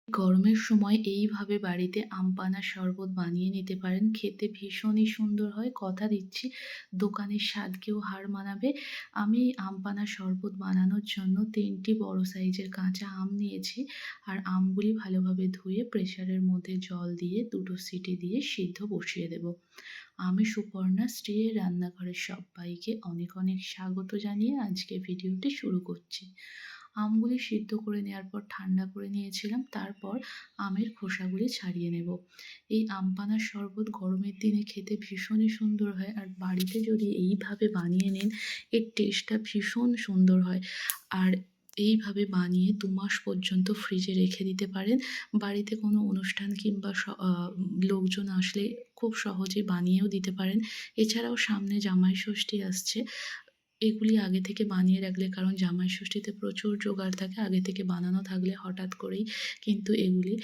গরমের সময় এইভাবে বাড়িতে আম পানার শরবত বানিয়ে নিতে পারেন। খেতে ভীষণই সুন্দর হয়। কথা দিচ্ছি দোকানের স্বাদকেও হার মানাবে। আমি এই আম পানার শরবত বানানোর জন্য ৩ টি বড় সাইজের কাঁচা আম নিয়েছি। আর আমগুলি ভালোভাবে ধুয়ে প্রেসারের মধ্যে জল দিয়ে ২ টো সিটি দিয়ে সিদ্ধ বসিয়ে দেব। আমি সুপর্ণা শ্রীয়ের রান্নাঘরের সব্বাইকে অনেক অনেক স্বাগত জানিয়ে আজকে ভিডিওটি শুরু করছি। আমগুলি সিদ্ধ করে নেওয়ার পর ঠান্ডা করে নিয়েছিলাম। তারপর আমের খোসাগুলি ছাড়িয়ে নেব। এই আম পানার শরবত গরমের দিনে খেতে ভীষণই সুন্দর হয়। আর বাড়িতে যদি এইভাবে বানিয়ে নেন, এর টেস্টটা ভীষণ সুন্দর হয়। আর এইভাবে বানিয়ে ২ মাস পর্যন্ত ফ্রিজে রেখে দিতে পারেন। বাড়িতে কোনো অনুষ্ঠান কিংবা লোকজন আসলে খুব সহজে বানিয়েও দিতে পারেন। এছাড়াও সামনে জামাই ষষ্ঠী আসছে। এগুলি আগে থেকে বানিয়ে রাখলে, কারণ জামাই ষষ্ঠীতে প্রচুর জোগাড় থাকে, আগে থেকে বানানো থাকলে হঠাৎ করেই কিন্তু এগুলি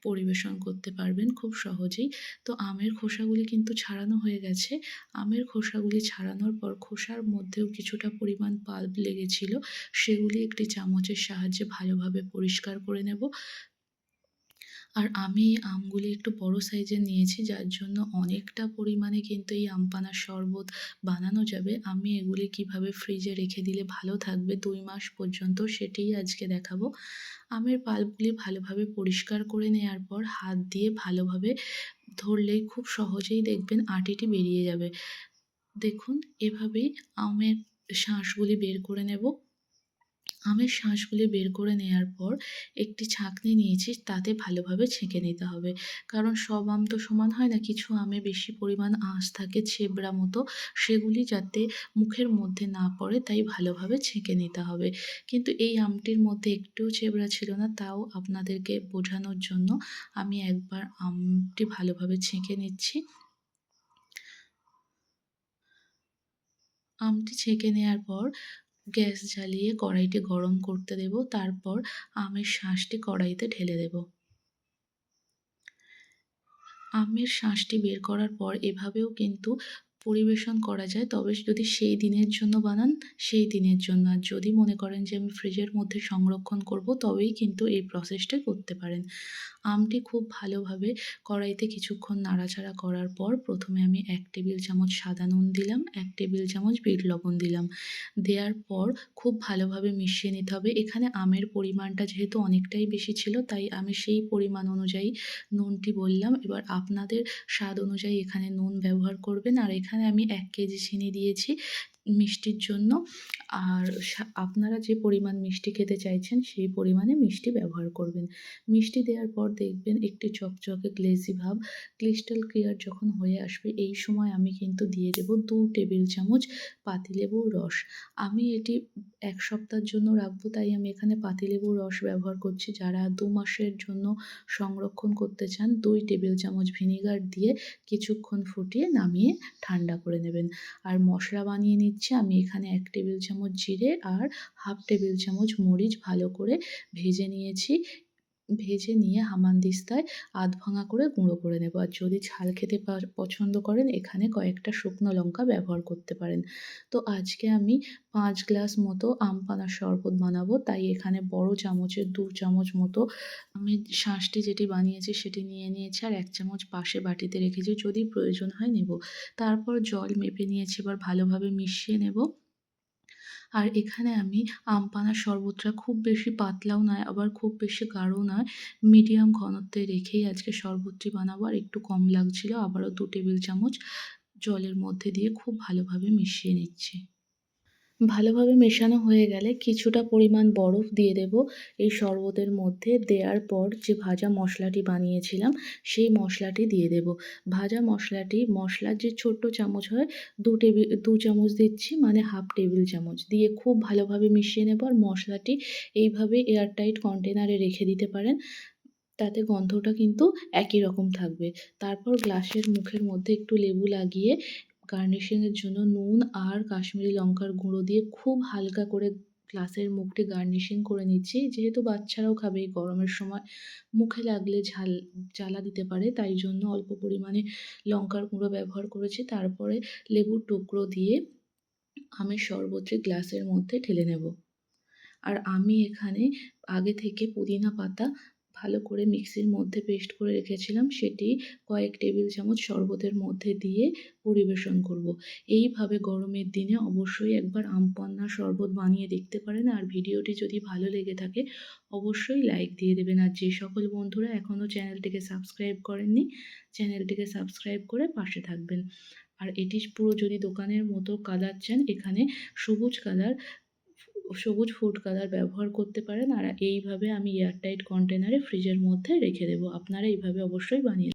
পরিবেশন করতে পারবেন খুব সহজেই। তো আমের খোসাগুলি কিন্তু ছাড়ানো হয়ে গেছে। আমের খোসাগুলি ছাড়ানোর পর খোসার মধ্যেও কিছুটা পরিমাণ পাল্প লেগেছিল, সেগুলি একটি চামচের সাহায্যে ভালোভাবে পরিষ্কার করে নেব। আর আমি এই আমগুলি একটু বড় সাইজের নিয়েছি, যার জন্য অনেকটা পরিমাণে কিন্তু এই আম পানার শরবত বানানো যাবে। আমি এগুলি কিভাবে ফ্রিজে রেখে দিলে ভালো থাকবে ২ মাস পর্যন্ত, সেটিই আজকে দেখাবো। আমের পাল্পগুলি ভালোভাবে পরিষ্কার করে নেওয়ার পর হাত দিয়ে ভালোভাবে ধরলেই খুব সহজেই দেখবেন আটিটি বেরিয়ে যাবে। দেখুন, এভাবেই আমের শাঁসগুলি বের করে নেব। আমের শাঁসগুলি বের করে নেয়ার পর একটি ছাঁকনি নিয়েছি, তাতে ভালোভাবে ছেঁকে নিতে হবে। কারণ সব আম তো সমান হয় না, কিছু আমে বেশি পরিমাণ আঁশ থাকে ছেবড়া মতো, সেগুলি যাতে মুখের মধ্যে না পড়ে তাই ভালোভাবে ছেঁকে নিতে হবে। কিন্তু এই আমটির মধ্যে একটুও ছেবড়া ছিল না, তাও আপনাদেরকে বোঝানোর জন্য আমি একবার আমটি ভালোভাবে ছেঁকে নিচ্ছি। আমটি ছেঁকে নেয়ার পর গ্যাস জ্বালিয়ে কড়াইটি গরম করতে দেব। তারপর আমের শাঁসটি কড়াইতে ঢেলে দেব। আমের শাঁসটি বের করার পর এভাবেও কিন্তু পরিবেশন করা যায়। তবে যদি সেই দিনের জন্য বানান, সেই দিনের জন্য। আর যদি মনে করেন যে আমি ফ্রিজের মধ্যে সংরক্ষণ করব, তবেই কিন্তু এই প্রসেসটা করতে পারেন। আমটি খুব ভালোভাবে কড়াইতে কিছুক্ষণ নাড়াচাড়া করার পর প্রথমে আমি ১ টেবিল চামচ সাদা নুন দিলাম, ১ টেবিল চামচ বিট লবণ দিলাম। দেওয়ার পর খুব ভালোভাবে মিশিয়ে নিতে হবে। এখানে আমের পরিমাণটা যেহেতু অনেকটাই বেশি ছিল, তাই আমি সেই পরিমাণ অনুযায়ী নুনটি বললাম। এবার আপনাদের স্বাদ অনুযায়ী এখানে নুন ব্যবহার করবেন। আর এখানে আমি ১ কেজি চিনি দিয়েছি মিষ্টির জন্য। আর আপনারা যে পরিমাণ মিষ্টি খেতে চাইছেন সেই পরিমাণে মিষ্টি ব্যবহার করবেন। মিষ্টি দেওয়ার পর দেখবেন একটি চকচকে গ্লেজি ভাব, ক্রিস্টাল ক্লিয়ার যখন হয়ে আসবে, এই সময় আমি কিন্তু দিয়ে দেব ২ টেবিল চামচ পাতিলেবুর রস। আমি এটি ১ সপ্তাহের জন্য রাখবো, তাই আমি এখানে পাতিলেবুর রস ব্যবহার করছি। যারা ২ মাসের জন্য সংরক্ষণ করতে চান, ২ টেবিল চামচ ভিনিগার দিয়ে কিছুক্ষণ ফুটিয়ে নামিয়ে ঠান্ডা করে নেবেন। আর মশলা বানিয়ে নিচ্ছি আমি এখানে ১ টেবিল চামচ জিরে আর 1/2 টেবিল চামচ মরিচ ভালো করে ভেজে নিয়েছি। ভেজে নিয়ে হামানদিস্তায় আধ ভাঙা করে গুঁড়ো করে নেব। আর যদি ঝাল খেতে পছন্দ করেন, এখানে কয়েকটা শুকনো লঙ্কা ব্যবহার করতে পারেন। তো আজকে আমি ৫ গ্লাস মতো আম পানার শরবত বানাবো, তাই এখানে বড় চামচের ২ চামচ মতো আমি শাঁসটি যেটি বানিয়েছি সেটি নিয়ে নিয়েছি, আর ১ চামচ পাশে বাটিতে রেখেছি, যদি প্রয়োজন হয় নেব। তারপর জল মেপে নিয়েছি, এবার ভালোভাবে মিশিয়ে নেব। আর এখানে আমি আম পানার শরবতটা খুব বেশি পাতলাও নয়, আবার খুব বেশি গাঢ়ও নয়, মিডিয়াম ঘনত্বে রেখেই আজকে শরবতটি বানাবো। আর একটু কম লাগছিল, আবারও ২ টেবিল চামচ জলের মধ্যে দিয়ে খুব ভালোভাবে মিশিয়ে নিচ্ছি। ভালোভাবে মেশানো হয়ে গেলে কিছুটা পরিমাণ বরফ দিয়ে দেব এই শরবতের মধ্যে। দেওয়ার পর যে ভাজা মশলাটি বানিয়েছিলাম, সেই মশলাটি দিয়ে দেব। ভাজা মশলাটি, মশলার যে ছোট্ট চামচ হয়, ২ চামচ দিচ্ছি, মানে 1/2 টেবিল চামচ দিয়ে খুব ভালোভাবে মিশিয়ে নেব। আর মশলাটি এইভাবে এয়ারটাইট কন্টেনারে রেখে দিতে পারেন, তাতে গন্ধটা কিন্তু একই রকম থাকবে। তারপর গ্লাসের মুখের মধ্যে একটু লেবু লাগিয়ে গার্নিশিংয়ের জন্য নুন আর কাশ্মীরি লঙ্কার গুঁড়ো দিয়ে খুব হালকা করে গ্লাসের মুখটি গার্নিশিং করে নিচ্ছি। যেহেতু বাচ্চারাও খাবে এই গরমের সময়, মুখে লাগলে জ্বালা দিতে পারে, তাই জন্য অল্প পরিমাণে লঙ্কার গুঁড়ো ব্যবহার করেছি। তারপরে লেবুর টুকরো দিয়ে আমের শরবতটি গ্লাসের মধ্যে ঢেলে নেব। আর আমি এখানে আগে থেকে পুদিনা পাতা ভালো করে মিক্সির মধ্যে পেস্ট করে রেখেছিলাম, সেটি কয়েক টেবিল চামচ শরবতের মধ্যে দিয়ে পরিবেশন করব। এইভাবে গরমের দিনে অবশ্যই একবার আম পান্নার শরবত বানিয়ে দেখতে পারেন। আর ভিডিওটি যদি ভালো লেগে থাকে অবশ্যই লাইক দিয়ে দেবেন। আর যে সকল বন্ধুরা এখনও চ্যানেলটিকে সাবস্ক্রাইব করেননি, চ্যানেলটিকে সাবস্ক্রাইব করে পাশে থাকবেন। আর এটি পুরো যদি দোকানের মতো কালার চান, এখানে সবুজ ফুড কালার ব্যবহার করতে পারেন। আর এইভাবে আমি এয়ারটাইট কন্টেনারে ফ্রিজের মধ্যে রেখে দেবো। আপনারা এইভাবে অবশ্যই বানিয়ে